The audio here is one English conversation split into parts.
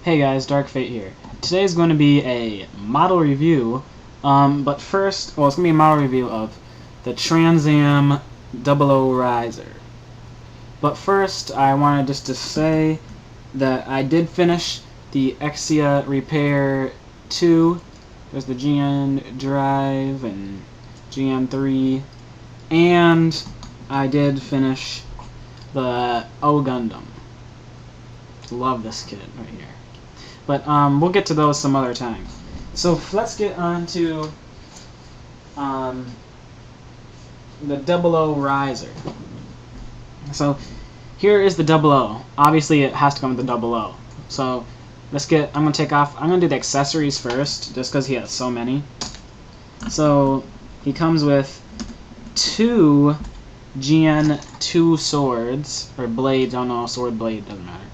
Hey guys, Dark Fate here. Today's going to be a model review, but first, well, it's going to be a model review of the Trans Am 00 Riser. But first, I wanted just to say that I did finish the Exia Repair 2. There's the GN Drive and GN3, and I did finish the O Gundam. Love this kid right here. But we'll get to those some other time. So let's get on to the 00 Riser. So here is the 00. Obviously it has to come with the 00. So let's get, I'm going to do the accessories first, just because he has so many. So he comes with two GN2 swords, or blades, I don't know, sword blade, doesn't matter.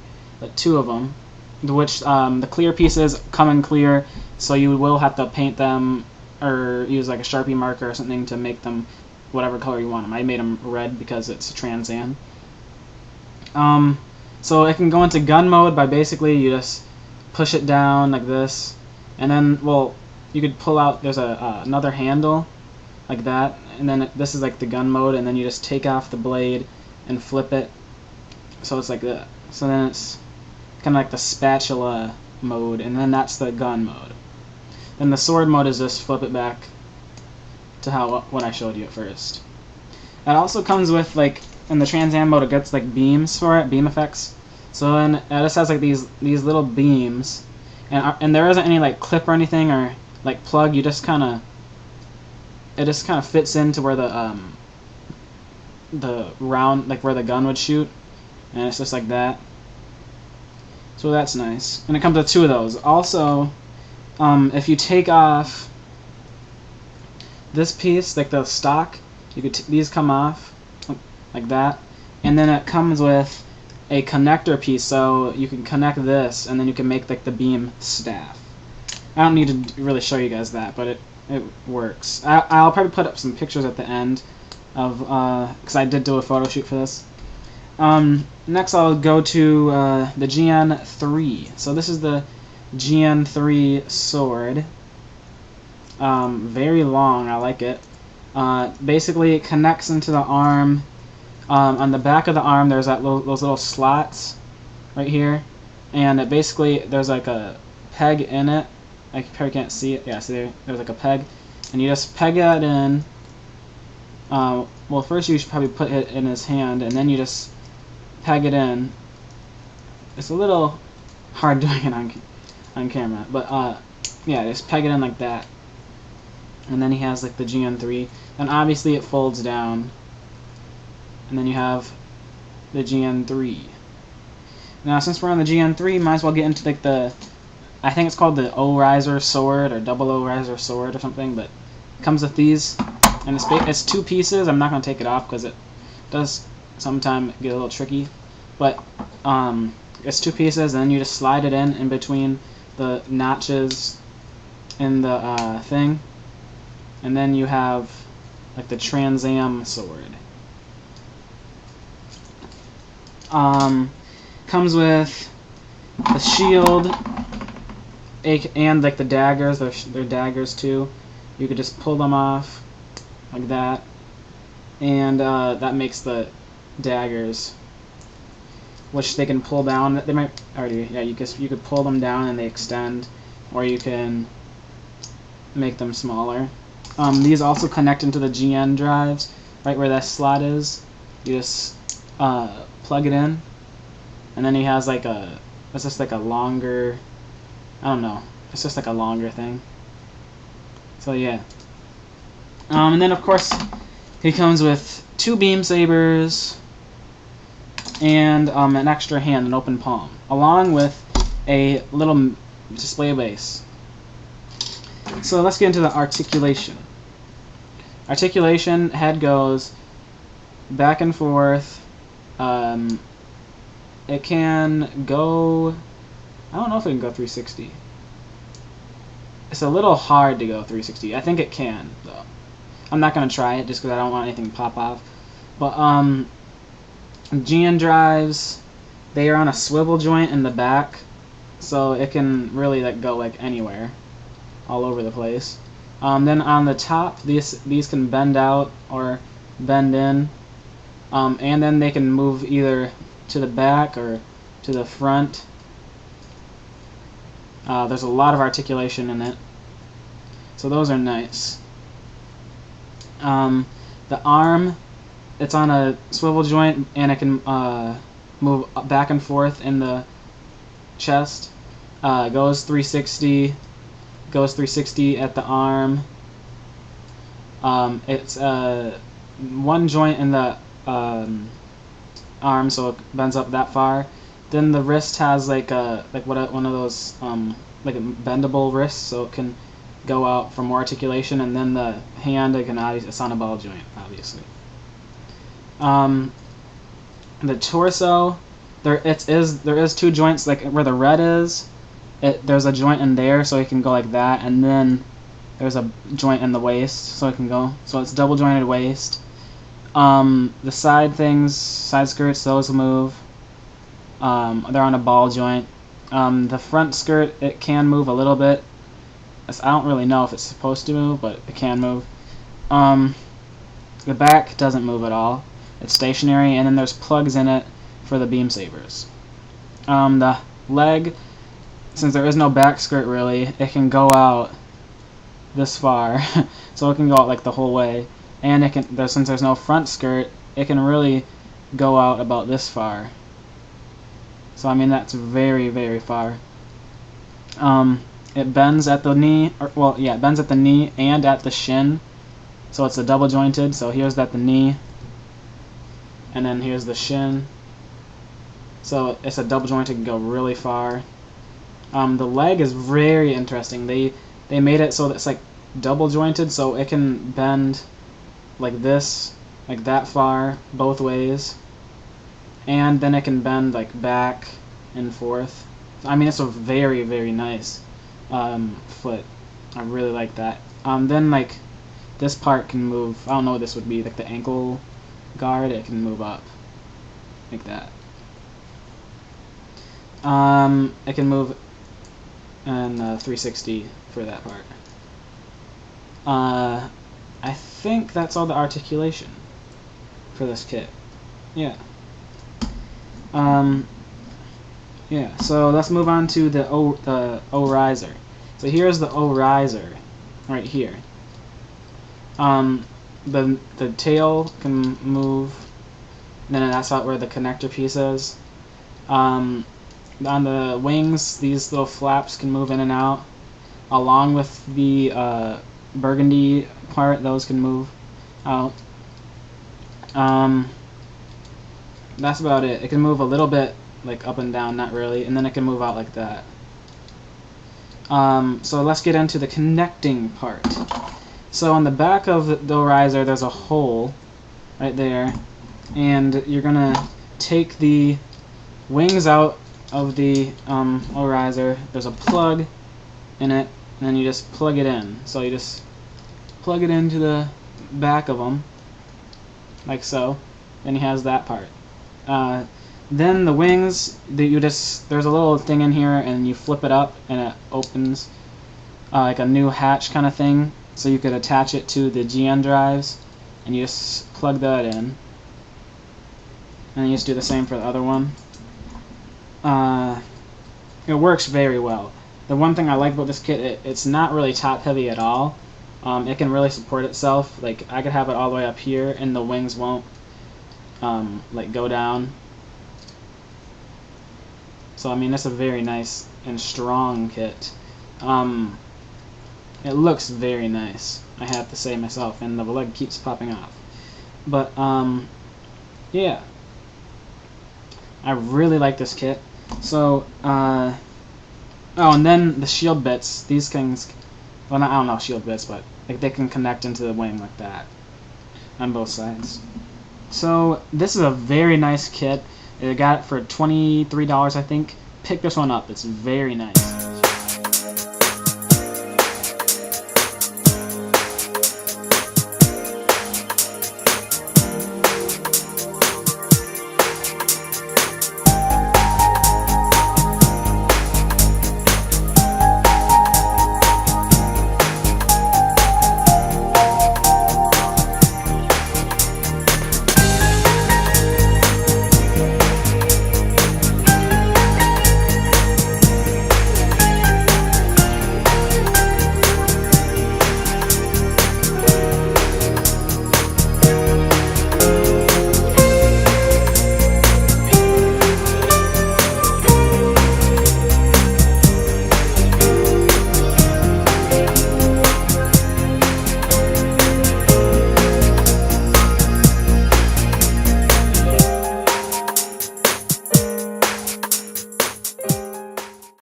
But two of them. Which the clear pieces come in clear, so you will have to paint them or use like a Sharpie marker or something to make them whatever color you want them. I made them red because it's Trans Am. So it can go into gun mode by basically you just push it down like this, and then, well, you could pull out, there's another handle like that, and then this is like the gun mode, and then you just take off the blade and flip it, so it's like that. So then it's kind of like the spatula mode, and then that's the gun mode. Then the sword mode is just flip it back to what I showed you at first. It also comes with, like, in the Trans Am mode, it gets like beams for it, beam effects. So then it just has like these little beams, and there isn't any like clip or anything or like plug. You just it just kind of fits into where the round, like where the gun would shoot, and it's just like that. So that's nice. And it comes with two of those. Also, if you take off this piece, like the stock, you could these come off like that, and then it comes with a connector piece, so you can connect this, and then you can make like the beam staff. I don't need to really show you guys that, but it works. I'll probably put up some pictures at the end of because I did do a photo shoot for this. Next I'll go to the GN3. So this is the GN3 sword. Very long, I like it. Basically it connects into the arm. On the back of the arm there's those little slots right here. And it basically, there's like a peg in it. I probably can't see it. Yeah, see there's like a peg. And you just peg that in. Well, first you should probably put it in his hand, and then you just peg it in. It's a little hard doing it on camera, but yeah, just peg it in like that, and then he has like the GN3, and obviously it folds down, and then you have the GN3. Now since we're on the GN3, might as well get into like I think it's called the O Riser sword or 00 Riser sword or something, but it comes with these, and it's two pieces. I'm not going to take it off because it does sometimes get a little tricky, but it's two pieces, and then you just slide it in between the notches in the thing, and then you have like the Trans Am sword. Comes with the shield and like the daggers. They're daggers too. You could just pull them off like that, and that makes the daggers, which they can pull down. They might already, yeah, you could pull them down and they extend, or you can make them smaller. These also connect into the GN drives, right where that slot is. You just plug it in, and then he has like it's just like a longer, I don't know, it's just like a longer thing. So yeah. And then of course he comes with two beam sabers and an extra hand, an open palm, along with a little display base. So let's get into the articulation. Articulation, head goes back and forth. It can go, I don't know if it can go 360. It's a little hard to go 360. I think it can, though. I'm not going to try it just because I don't want anything to pop off. But GN drives, they are on a swivel joint in the back, so it can really like go like anywhere, all over the place. Then on the top, these can bend out or bend in, and then they can move either to the back or to the front. There's a lot of articulation in it, so those are nice. The arm, it's on a swivel joint, and it can move back and forth in the chest. Goes 360 at the arm. It's one joint in the arm, so it bends up that far. Then the wrist has like one of those like a bendable wrist, so it can go out for more articulation. And then the hand, it's on a ball joint, obviously. The torso, there is two joints, like where the red is. There's a joint in there, so it can go like that, and then there's a joint in the waist, so it can go. So it's double jointed waist. The side skirts, those move. They're on a ball joint. The front skirt, it can move a little bit. I don't really know if it's supposed to move, but it can move. The back doesn't move at all. It's stationary, and then there's plugs in it for the beam sabers. The leg, since there is no back skirt really, it can go out this far, so it can go out like the whole way. And since there's no front skirt, it can really go out about this far. So I mean, that's very, very far. It bends at the knee, it bends at the knee and at the shin. So it's a double jointed, so here's at the knee, and then here's the shin. So it's a double joint, it can go really far. The leg is very interesting. They made it so that it's like double jointed, so it can bend like this, like that far, both ways. And then it can bend like back and forth. I mean, it's a very, very nice foot. I really like that. Then like this part can move. I don't know what this would be, like the ankle guard. It can move up like that. It can move and 360 for that part. I think that's all the articulation for this kit. Yeah. Yeah. So let's move on to the O riser. So here's the O riser, right here. The tail can move. Then that's out where the connector piece is. On the wings, these little flaps can move in and out, along with the burgundy part. Those can move out. That's about it. It can move a little bit, like up and down, not really, and then it can move out like that. So let's get into the connecting part. So on the back of the riser, there's a hole right there, and you're gonna take the wings out of the riser. There's a plug in it, and then you just plug it in. So you just plug it into the back of them, like so. Then he has that part. Then the wings, there's a little thing in here, and you flip it up, and it opens like a new hatch kind of thing. So you could attach it to the GN drives, and you just plug that in. And you just do the same for the other one. It works very well. The one thing I like about this kit, it's not really top heavy at all. It can really support itself. Like, I could have it all the way up here, and the wings won't like go down. So I mean, it's a very nice and strong kit. It looks very nice, I have to say myself, and the leg keeps popping off. But yeah, I really like this kit. So oh, and then the shield bits, these things, well, I don't know shield bits, but like, they can connect into the wing like that on both sides. So this is a very nice kit. I got it for $23, I think. Pick this one up. It's very nice.